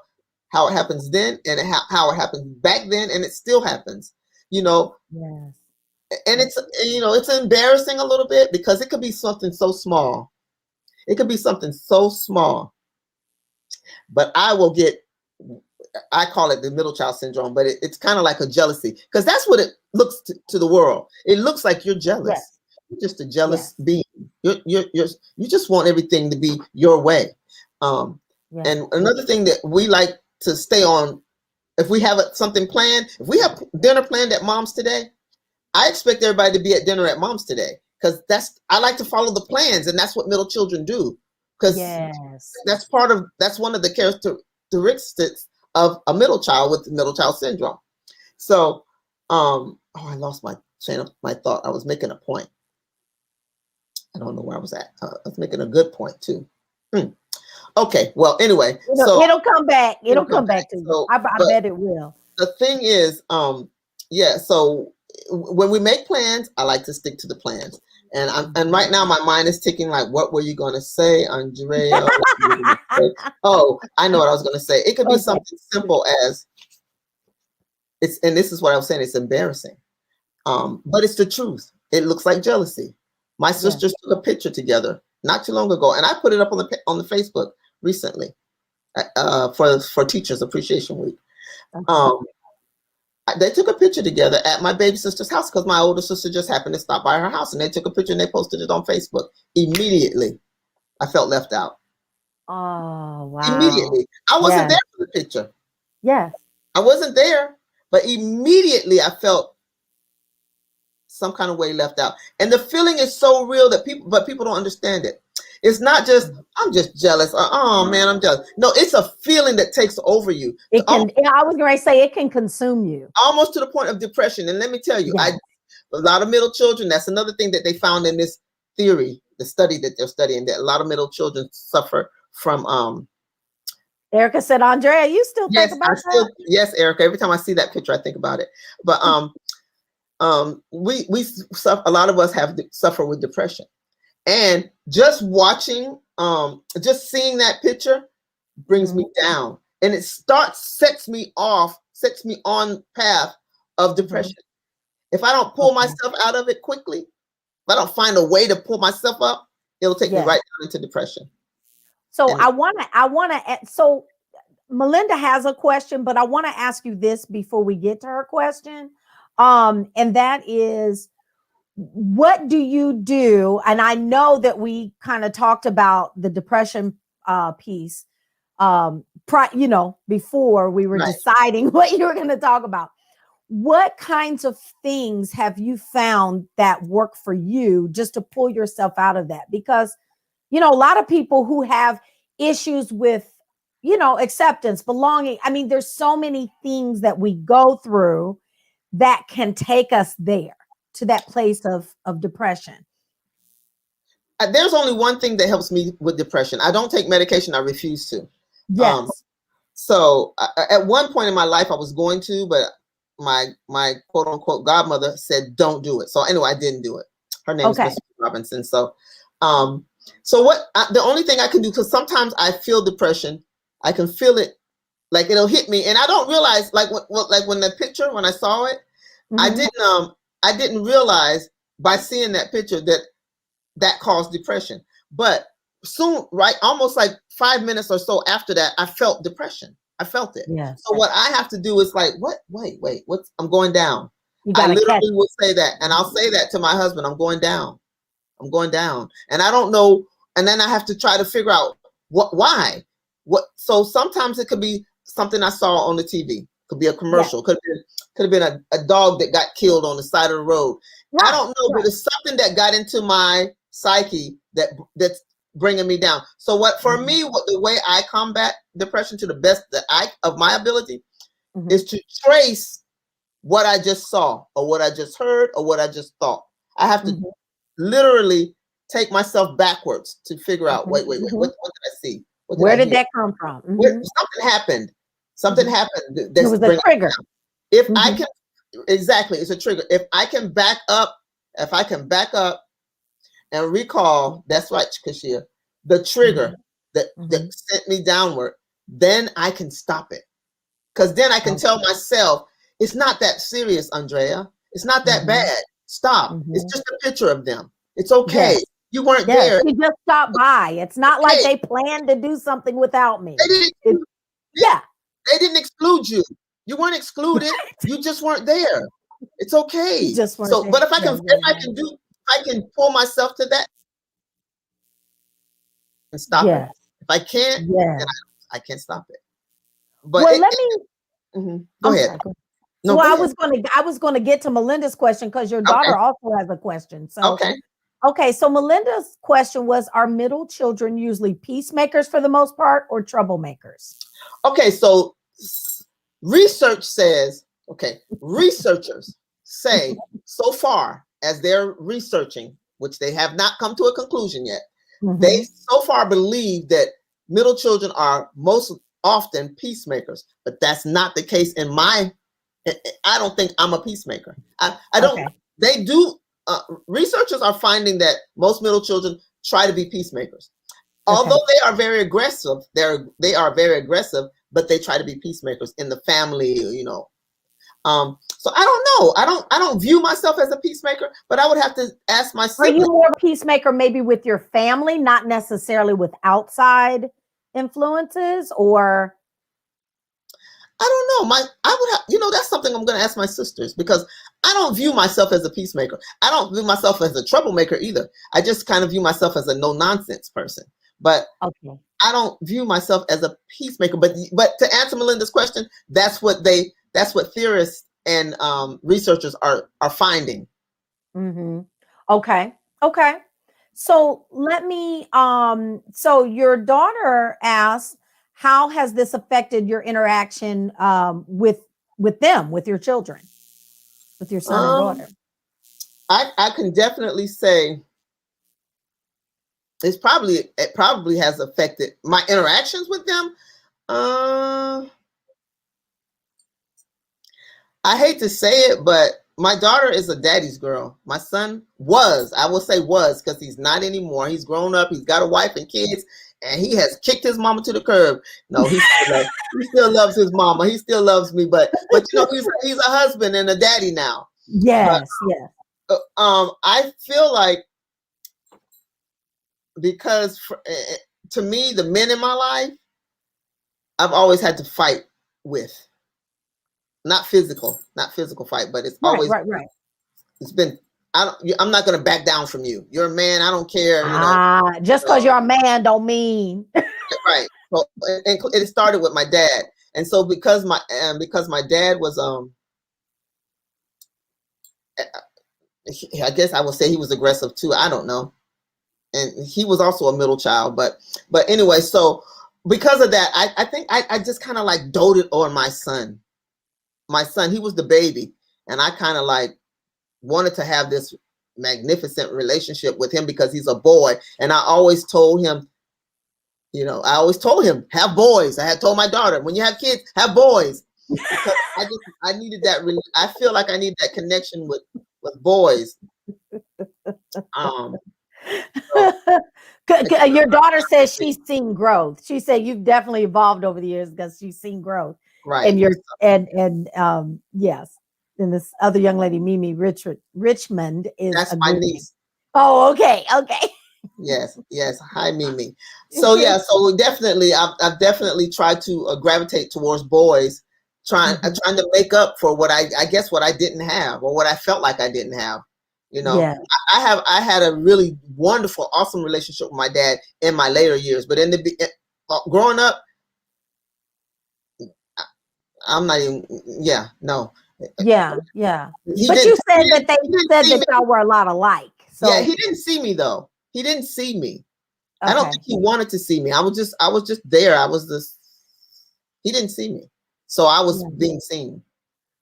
how it happens then and how it happened back then, and it still happens. You know, and it's, you know, it's embarrassing a little bit because it could be something so small. It could be something so small. But I call it the middle child syndrome, but it's kind of like a jealousy, because that's what it looks to the world. It looks like you're jealous. You're just a jealous being. You just want everything to be your way. And another thing that we like to stay on, if we have something planned, if we have dinner planned at Mom's today, I expect everybody to be at dinner at Mom's today, because I like to follow the plans, and that's what middle children do. Because that's one of the characteristics of a middle child with the middle child syndrome. So, I lost my train of my thought. I was making a point. I don't know where I was at. I was making a good point too. Okay. Well, anyway, it'll come back. It'll come back to you. I bet it will. The thing is, so when we make plans, I like to stick to the plans. And right now my mind is ticking like, what were you going to say, Andrea? Oh, I know what I was going to say. It could be something simple as and this is what I was saying, it's embarrassing. But it's the truth. It looks like jealousy. My sisters took a picture together not too long ago, and I put it up on the Facebook recently for Teachers Appreciation Week. They took a picture together at my baby sister's house because my older sister just happened to stop by her house, and they took a picture and they posted it on Facebook. Immediately, I felt left out. Oh, wow. Immediately. I wasn't there for the picture. Yes. I wasn't there, but immediately I felt some kind of way left out. And the feeling is so real that people don't understand it. It's not just, I'm just jealous. Oh man, I'm jealous. No, it's a feeling that takes over you. It can, I was going to say, it can consume you. Almost to the point of depression. And let me tell you, a lot of middle children, that's another thing that they found in this theory, the study that they're studying, that a lot of middle children suffer from. Erica said, Andrea, you still think about that? Yes, Erica. Every time I see that picture, I think about it. But we suffer, a lot of us suffer with depression, and just watching, just seeing that picture brings me down, and it sets me on path of depression. If I don't pull myself out of it quickly, if I don't find a way to pull myself up, it'll take me right down into depression. So I want to, so Melinda has a question, but I want to ask you this before we get to her question. And that is, what do you do? And I know that we kind of talked about the depression piece, before we were deciding what you were going to talk about. What kinds of things have you found that work for you just to pull yourself out of that? Because, a lot of people who have issues with, acceptance, belonging. I mean, there's so many things that we go through that can take us there to that place of depression. There's only one thing that helps me with depression. I don't take medication. I refuse to. Yes. So at one point in my life, I was going to, but my quote unquote godmother said, don't do it. So anyway, I didn't do it. Her name is Miss Robinson. So, the only thing I can do, because sometimes I feel depression, I can feel it, like it'll hit me, and I don't realize, like when the picture, when I saw it, I didn't I didn't realize by seeing that picture that caused depression. But soon, right, almost like 5 minutes or so after that, I felt depression. I felt it. Yes. So what I have to do is like, what? Wait, what's? I'm going down. You I gotta catch literally will say that, and I'll say that to my husband. I'm going down. I'm going down, and I don't know. And then I have to try to figure out why. So sometimes it could be something I saw on the TV. Could be a commercial. Could have been a dog that got killed on the side of the road. Right, I don't know, but it's something that got into my psyche that's bringing me down. So for me, the way I combat depression to the best of my ability is to trace what I just saw or what I just heard or what I just thought. I have to literally take myself backwards to figure out, wait, what did I see? Where did that come from? Something happened. Something happened. It was a trigger. If I can, exactly, it's a trigger. If I can back up and recall, that's right, Kashia, the trigger that sent me downward, then I can stop it. Because then I can tell myself, it's not that serious, Andrea. It's not that bad. Stop. It's just a picture of them. It's okay. Yes. You weren't there. You just stopped by. It's not like they planned to do something without me. They didn't exclude you. You weren't excluded. You just weren't there. It's okay. But if I can pull myself to that and stop it. If I can't, then I can't stop it. But go ahead. No, I was gonna get to Melinda's question because your daughter also has a question. So okay. So Melinda's question was: are middle children usually peacemakers for the most part, or troublemakers? Okay, so research says, researchers say so far as they're researching, which they have not come to a conclusion yet, they so far believe that middle children are most often peacemakers, but that's not the case I don't think I'm a peacemaker. I don't, they do, researchers are finding that most middle children try to be peacemakers. Although they are very aggressive, they are very aggressive, but they try to be peacemakers in the family, so I don't know. I don't view myself as a peacemaker, but I would have to ask my siblings. Are you more peacemaker maybe with your family, not necessarily with outside influences, or? I don't know. I would have, that's something I'm going to ask my sisters, because I don't view myself as a peacemaker. I don't view myself as a troublemaker either. I just kind of view myself as a no nonsense person. But I don't view myself as a peacemaker. But to answer Melinda's question, that's what theorists and researchers are finding. Okay. So let me. So your daughter asked, how has this affected your interaction with them, with your children, with your son and daughter? I can definitely say it probably has affected my interactions with them. I hate to say it, but my daughter is a daddy's girl. My son I will say was, because he's not anymore. He's grown up. He's got a wife and kids, and he has kicked his mama to the curb. No, he still loves his mama. He still loves me, but he's a husband and a daddy now. Yes. I feel like, because to me, the men in my life, I've always had to fight with. Not physical fight, but it's always right. It's been, I'm not going to back down from you. You're a man. I don't care. Just because you're a man don't mean. Right. So, and it started with my dad. And so because my dad was, I guess I would say he was aggressive too. I don't know. And he was also a middle child, but anyway, so because of that, I think I just kind of like doted on my son. He was the baby, and I kind of like wanted to have this magnificent relationship with him because he's a boy. And I always told him, have boys. I had told my daughter, when you have kids, have boys. Because I needed that. I feel like I need that connection with boys. Your daughter says she's seen growth. She said you've definitely evolved over the years because she's seen growth. Right. And yes. then this other young lady, Mimi Richmond, is That's my agreeing. niece. Oh, okay, okay. Yes, yes. Hi, Mimi. So yeah, so definitely, I've definitely tried to gravitate towards boys, Mhm. trying to make up for what I guess what I didn't have or what I felt like I didn't have. You know, Yeah, I had a really wonderful, awesome relationship with my dad in my later years, but growing up, I'm not even. Yeah, no. yeah, yeah. He But you didn't. said that they He didn't said see that me. y'all were a lot alike. Yeah, So he didn't see me though. He didn't see me. I don't okay, think he wanted to see me. I was just there. I was this. He didn't see me, so I was yeah. being seen.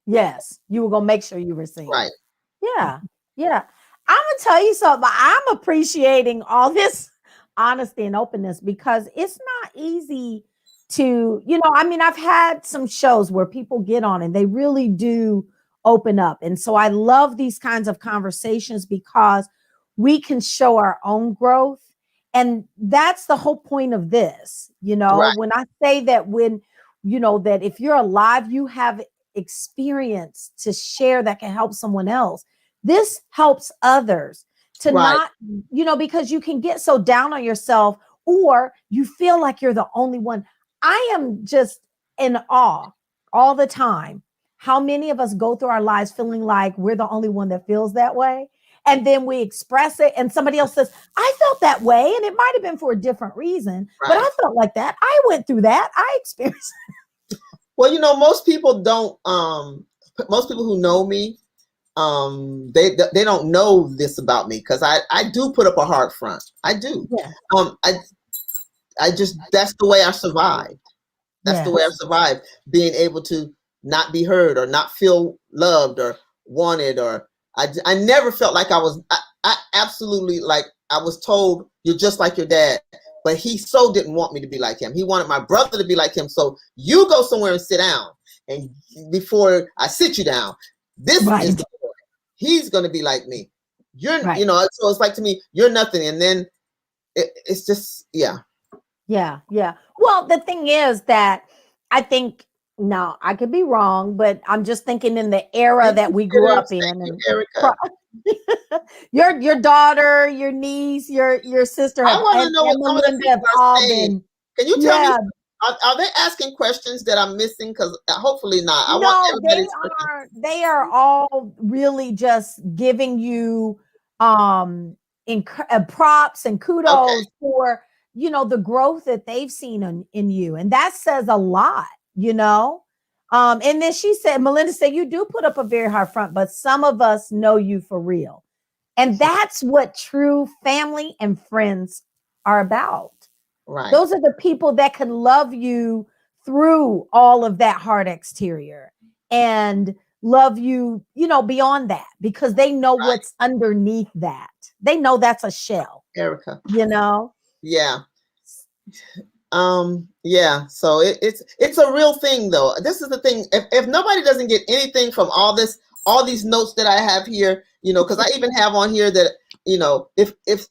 Yes, you were gonna make sure you were seen. Right. Yeah, yeah. I'm gonna tell you something. I'm appreciating all this honesty and openness because it's not easy to, I mean, I've had some shows where people get on and they really do open up. And so I love these kinds of conversations because we can show our own growth. And that's the whole point of this. Right. When I say that that if you're alive, you have experience to share that can help someone else. This helps others to Right. not, because you can get so down on yourself or you feel like you're the only one. I am just in awe all the time how many of us go through our lives feeling like we're the only one that feels that way. And then we express it, and somebody else says, I felt that way. And it might have been for a different reason, but Right. I felt like that. I went through that. I experienced. Well, most people don't. Most people who know me, they don't know this about me because I do put up a hard front. I do. Yeah. Um, I I just that's the way I survived. That's the way I Yes. survived, being able to not be heard or not feel loved or wanted, or I never felt like I absolutely, like, I was told, you're just like your dad, but he so didn't want me to be like him. He wanted my brother to be like him. So you go somewhere and sit down, and before I sit you down, this is Right. the boy. He's going to be like me. Right. So it's like, to me, you're nothing. And then it's just, yeah. Yeah, yeah. Well, the thing is that I think now I could be wrong, but I'm just thinking in the era Thank that you, we grew Sarah. up in, Thank you, and Erica. your daughter, your niece, your sister I have want to and, know what and some of the Melinda have people are all saying. been, Can you tell me, yeah. are they asking questions that I'm missing? Because hopefully not. I want No, everybody's question. they are all really just giving you props and Okay, kudos for the growth that they've seen in you, and that says a lot, and then she said, Melinda said, you do put up a very hard front, but some of us know you for real, and that's what true family and friends are about. right, Those are the people that can love you through all of that hard exterior and love you, beyond that because they know right, what's underneath that. They know that's a shell, Erica. you know? Yeah, yeah. So it's a real thing, though. This is the thing. If nobody doesn't get anything from all these notes that I have here, because I even have on here that, if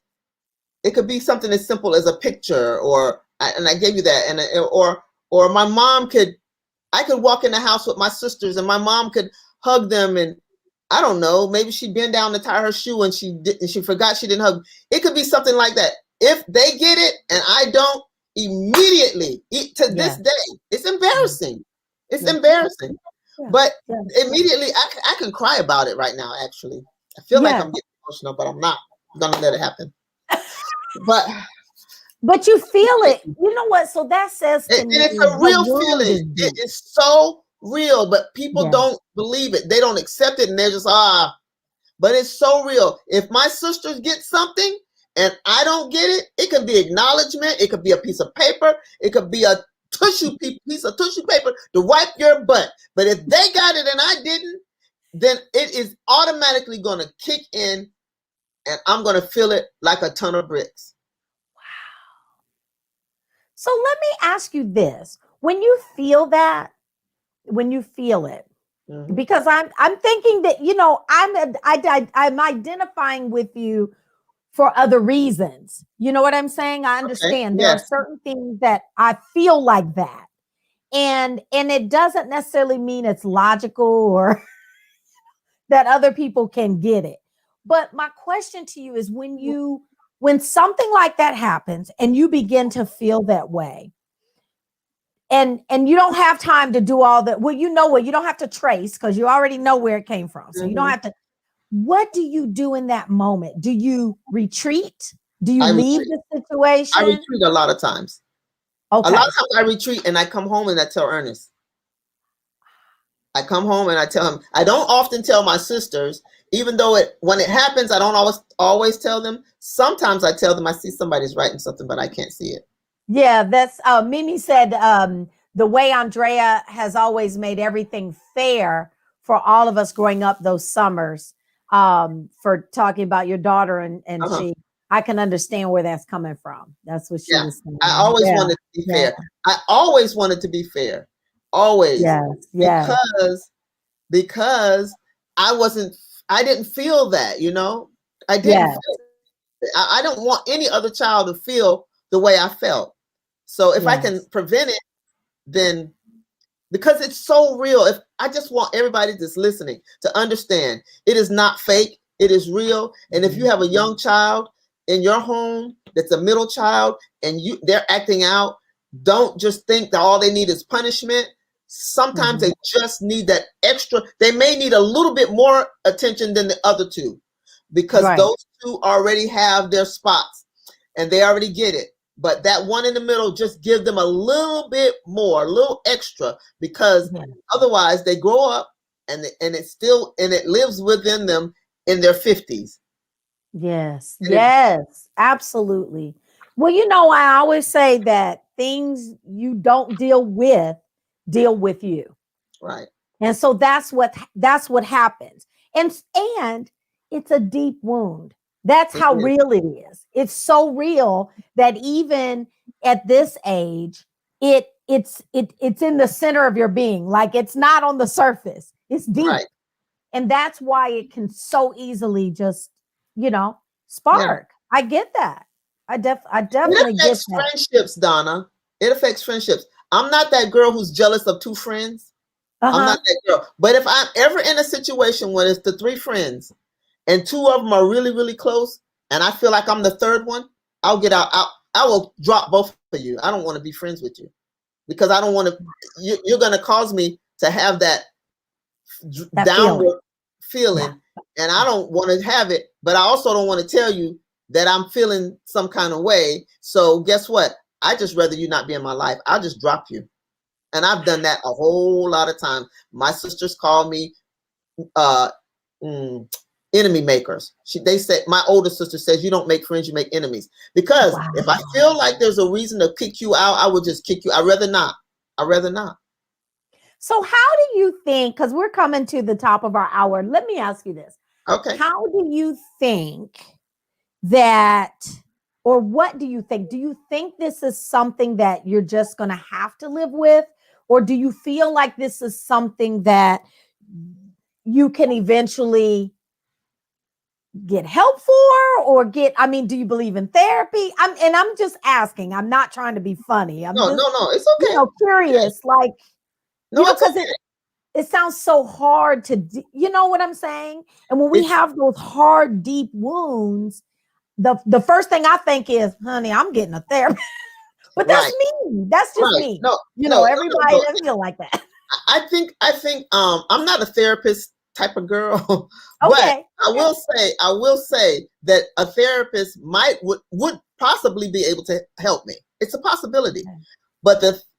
it could be something as simple as a picture, and I gave you that, or my mom could. I could walk in the house with my sisters, and my mom could hug them, and I don't know, maybe she'd bend down to tie her shoe, and she forgot she didn't hug. It could be something like that. If they get it and I don't, immediately, to this Yeah. day, it's Yeah. embarrassing. It's Yeah. embarrassing. Yeah. But Yeah. immediately, I can cry about it right now. Actually, I feel like Yeah. I'm getting emotional, but I'm not. I'm gonna let it happen. But But you feel it. You know what? So that says to And me it's a the real wound feeling. is It deep. is so real, but people Yeah. don't believe it. They don't accept it, and they're just, but it's so real. If my sisters get something and I don't get it, it could be acknowledgement. It could be a piece of paper. It could be a piece of tissue paper to wipe your butt. But if they got it and I didn't, then it is automatically going to kick in, and I'm going to feel it like a ton of bricks. So let me ask you this. When you feel that, when you feel it, Mm-hmm. because I'm thinking that I'm identifying with you for other reasons. You know what I'm saying? I Okay. understand there are Yes. certain things that I feel like that. And it doesn't necessarily mean it's logical or that other people can get it. But my question to you is when something like that happens and you begin to feel that way, and you don't have time to do all that, well, you know what, you don't have to trace because you already know where it came from. So you don't have to. What do you do in that moment? Do you retreat? Do you leave the situation? I retreat a lot of times. Okay. A lot of times I retreat and I come home and I tell Ernest. I come home and I tell him. I don't often tell my sisters, even though when it happens, I don't always tell them. Sometimes I tell them I see somebody's writing something, but I can't see it. Yeah, that's Mimi said the way Andrea has always made everything fair for all of us growing up those summers, for talking about your daughter and I can understand where that's coming from. That's what she was saying. I always wanted to be fair. I always wanted to be fair. Always. Yes. Because I didn't feel that, I didn't feel it. I don't want any other child to feel the way I felt. So if I can prevent it, then, because it's so real, if I just want everybody that's listening to understand, it is not fake, it is real. And if you have a young child in your home that's a middle child and they're acting out, don't just think that all they need is punishment. Sometimes they just need that extra. They may need a little bit more attention than the other two, because those two already have their spots and they already get it. But that one in the middle, just give them a little bit more, a little extra, because otherwise they grow up and it lives within them in their 50s. Yes, absolutely. Well, I always say that things you don't deal with you. Right. And so that's what happens. And it's a deep wound. That's how real it is. It's so real that even at this age, it's in the center of your being. Like, it's not on the surface. It's deep. Right. And that's why it can so easily just, spark. Yeah. I get that. I definitely get that. Friendships, Donna. It affects friendships. I'm not that girl who's jealous of two friends. I'm not that girl. But if I'm ever in a situation where it's the three friends and two of them are really, really close, and I feel like I'm the third one, I'll get out. I will drop both of you. I don't want to be friends with you, because I don't want to. You're going to cause me to have that downward feeling, and I don't want to have it. But I also don't want to tell you that I'm feeling some kind of way. So guess what? I just rather you not be in my life. I'll just drop you. And I've done that a whole lot of times. My sisters call me enemy makers. They say, my older sister says, you don't make friends, you make enemies. Because if I feel like there's a reason to kick you out, I would just kick you. I'd rather not. So how do you think, because we're coming to the top of our hour, let me ask you this. Okay. How do you think that, or what do you think? Do you think this is something that you're just going to have to live with? Or do you feel like this is something that you can eventually get help for, or do you believe in therapy? I'm just asking. I'm not trying to be funny. No, it's okay. Curious, like, because it sounds so hard to, you know what I'm saying? And when we have those hard, deep wounds, the first thing I think is, honey, I'm getting a therapist. But that's me. That's just me. Everybody doesn't feel like that. I think I'm not a therapist type of girl. Okay. But I will say that a therapist would possibly be able to help me. It's a possibility. Okay.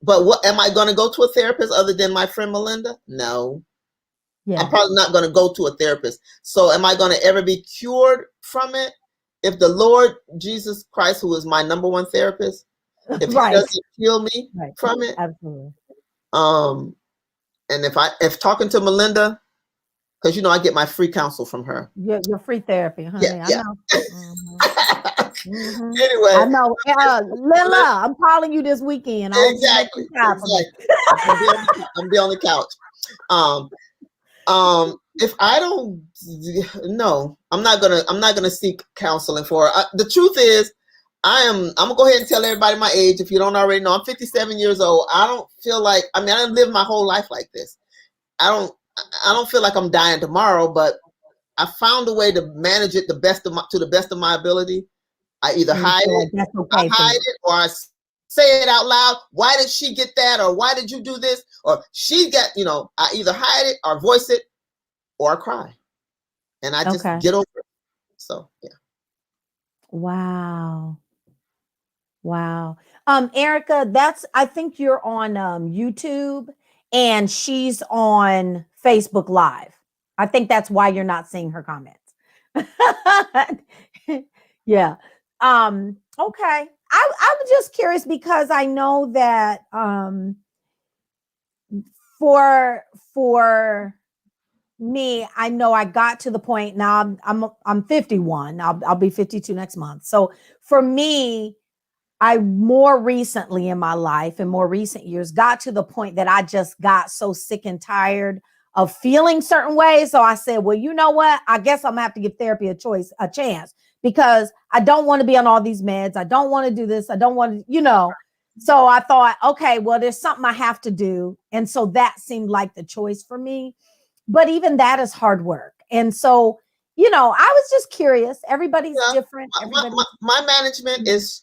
But what am I going to go to a therapist other than my friend Melinda? No. Yeah. I'm probably not going to go to a therapist. So am I going to ever be cured from it? If the Lord Jesus Christ, who is my number one therapist, if he doesn't heal me from it, absolutely. And if talking to Melinda, because I get my free counsel from her. Your free therapy, honey. Yeah. I know. Anyway, I know. Lila, I'm calling you this weekend. Exactly. I'm be on the couch. If I don't, no, I'm not gonna seek counseling for her. The truth is, I'm gonna go ahead and tell everybody my age. If you don't already know, I'm 57 years old. I don't feel like, I've lived my whole life like this. I don't I don't feel like I'm dying tomorrow, but I found a way to manage it to the best of my ability. I either And you hide feel it, like that's I okay for hide you. it, or I say it out loud. Why did she get that? Or why did you do this? Or she got, I either hide it or voice it or I cry. And I just Okay. get over it. So yeah. Wow. Wow. Erica, I think you're on YouTube and she's on Facebook Live. I think that's why you're not seeing her comments. Yeah. Okay. I was just curious because I know that for me, I know I got to the point now. I'm 51. I'll be 52 next month. So for me, I more recently in my life, in more recent years, got to the point that I just got so sick and tired of feeling certain ways. So I said, well, you know what? I guess I'm gonna have to give therapy a chance, because I don't want to be on all these meds. I don't want to do this. I don't want to. So I thought, okay, well, there's something I have to do. And so that seemed like the choice for me. But even that is hard work. And so, I was just curious. Everybody's Yeah. different. My management is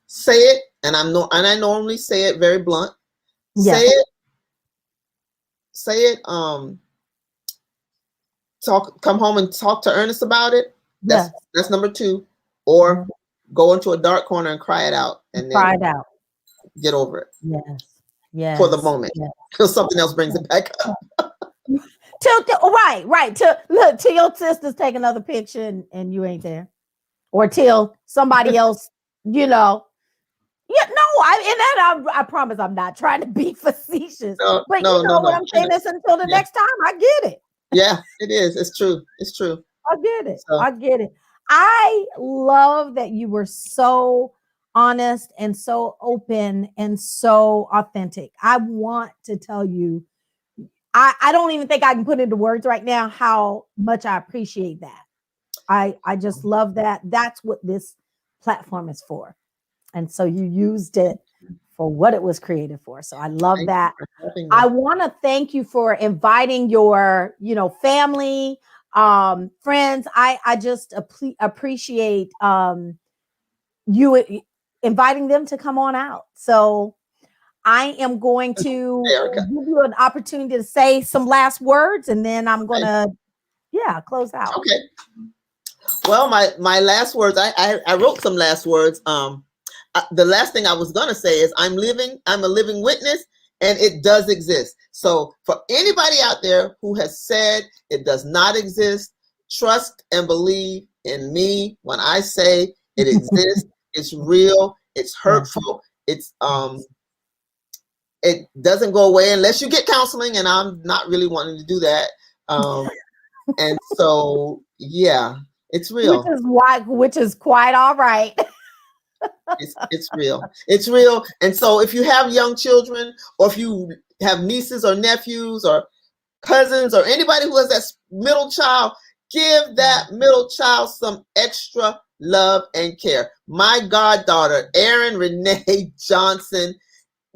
say it, and I normally say it very blunt. Say Yes. it, say it, come home and talk to Ernest about it. That's number 2. Or go into a dark corner and cry it out, and then Cry it out. get over it. Yes. For the moment. Because something else brings it back up. Right. Till your sisters take another picture and you ain't there. Or till somebody else, Yeah, no, I promise I'm not trying to be facetious. No, But no, no, what no. I'm saying is, until the next time, I get it. Yeah, it is. It's true. It's true. I get it. So. I get it. I love that you were so honest and so open and so authentic. I want to tell you, I don't even think I can put into words right now how much I appreciate that. I just love that. That's what this platform is for. And so you used it for what it was created for. So I love that. I want to thank you for inviting your, family, friends. I just appreciate you inviting them to come on out. So I am going to give you an opportunity to say some last words, and then I'm going to, close out. Okay. Well, my last words, I wrote some last words. The last thing I was going to say is I'm a living witness, and it does exist. So for anybody out there who has said it does not exist, trust and believe in me when I say it exists. It's real. It's hurtful. It doesn't go away unless you get counseling, and I'm not really wanting to do that. And so, yeah, it's real. Which is quite all right. It's real. It's real. And so if you have young children, or if you have nieces or nephews or cousins or anybody who has that middle child, give that middle child some extra love and care. My goddaughter, Erin Renee Johnson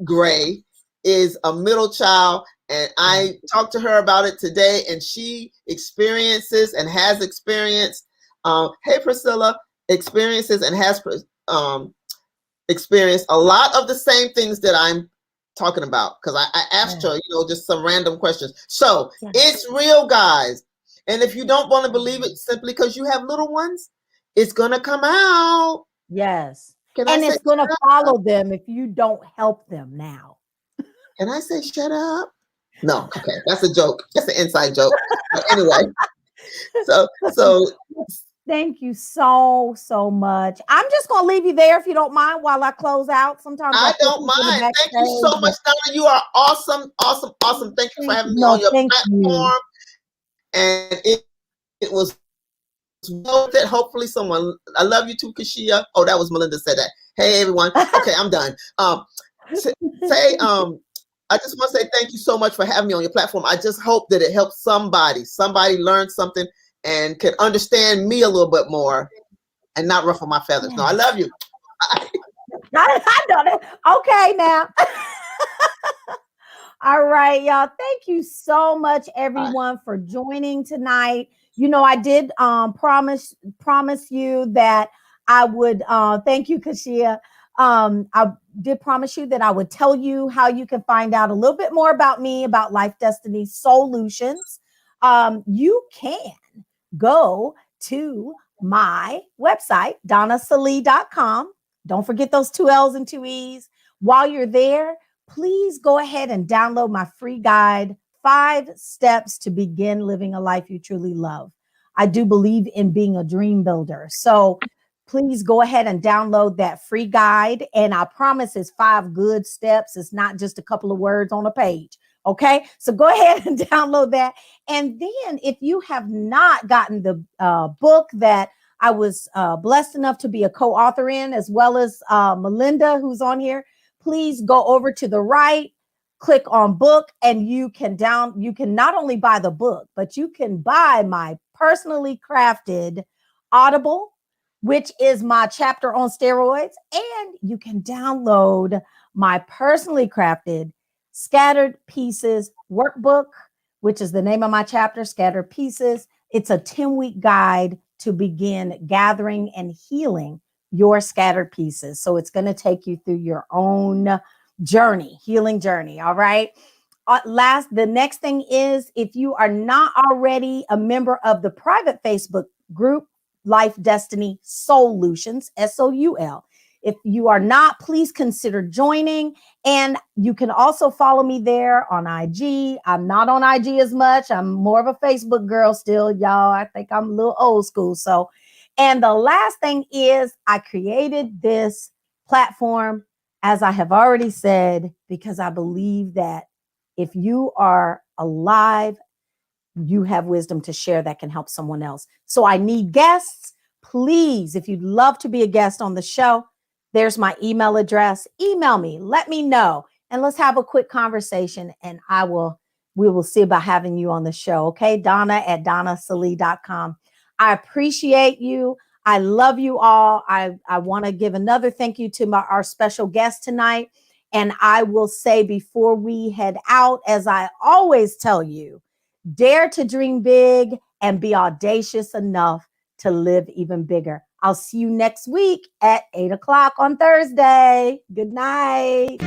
Gray, is a middle child, and I talked to her about it today, and she experiences and has experienced, hey Priscilla, experiences and has experienced a lot of the same things that I'm talking about, because I asked her, just some random questions. So it's real, guys. And if you don't want to believe it simply because you have little ones, it's going to come out. Yes. And it's going to follow them if you don't help them now. Can I say shut up? No, okay. That's a joke. That's an inside joke. But anyway, so thank you so much. I'm just going to leave you there if you don't mind while I close out. Sometimes I don't mind. Thank you so much, Donna. You are awesome. Thank you for having me on your platform. And it was well that hopefully someone, I love you too, Kashia. Oh, that was Melinda said that. Hey everyone. Okay, I'm done. I just want to say thank you so much for having me on your platform. I just hope that it helps somebody learn something and can understand me a little bit more and not ruffle my feathers. No, I love you. I know that. Okay, now. All right, y'all. Thank you so much, Bye. everyone, for joining tonight. You know, I did promise you that I would thank you, Kashia. I did promise you that I would tell you how you can find out a little bit more about me, about Life Destiny Solutions. You can go to my website, donnasalee.com. Don't forget those two L's and two E's. While you're there, please go ahead and download my free guide, 5 Steps to Begin Living a Life You Truly Love. I do believe in being a dream builder. So please go ahead and download that free guide. And I promise it's 5 good steps. It's not just a couple of words on a page. Okay. So go ahead and download that. And then if you have not gotten the book that I was blessed enough to be a co-author in, as well as Melinda, who's on here, please go over to the right, click on book, and you can not only buy the book, but you can buy my personally crafted Audible, which is my chapter on steroids, and you can download my personally crafted Scattered Pieces workbook, which is the name of my chapter, Scattered Pieces. It's a 10-week guide to begin gathering and healing your scattered pieces. So it's going to take you through your own journey, healing journey. All right. The next thing is, if you are not already a member of the private Facebook group, Life Destiny Solutions, SOUL. If you are not, please consider joining. And you can also follow me there on IG. I'm not on IG as much. I'm more of a Facebook girl still, y'all. I think I'm a little old school. So, and the last thing is, I created this platform, as I have already said, because I believe that if you are alive, you have wisdom to share that can help someone else. So I need guests. Please, if you'd love to be a guest on the show, there's my email address. Email me, let me know, and let's have a quick conversation, and we will see about having you on the show. Okay, Donna@donnasalee.com. I appreciate you. I love you all. I want to give another thank you to our special guest tonight. And I will say before we head out, as I always tell you, dare to dream big and be audacious enough to live even bigger. I'll see you next week at 8 o'clock on Thursday. Good night.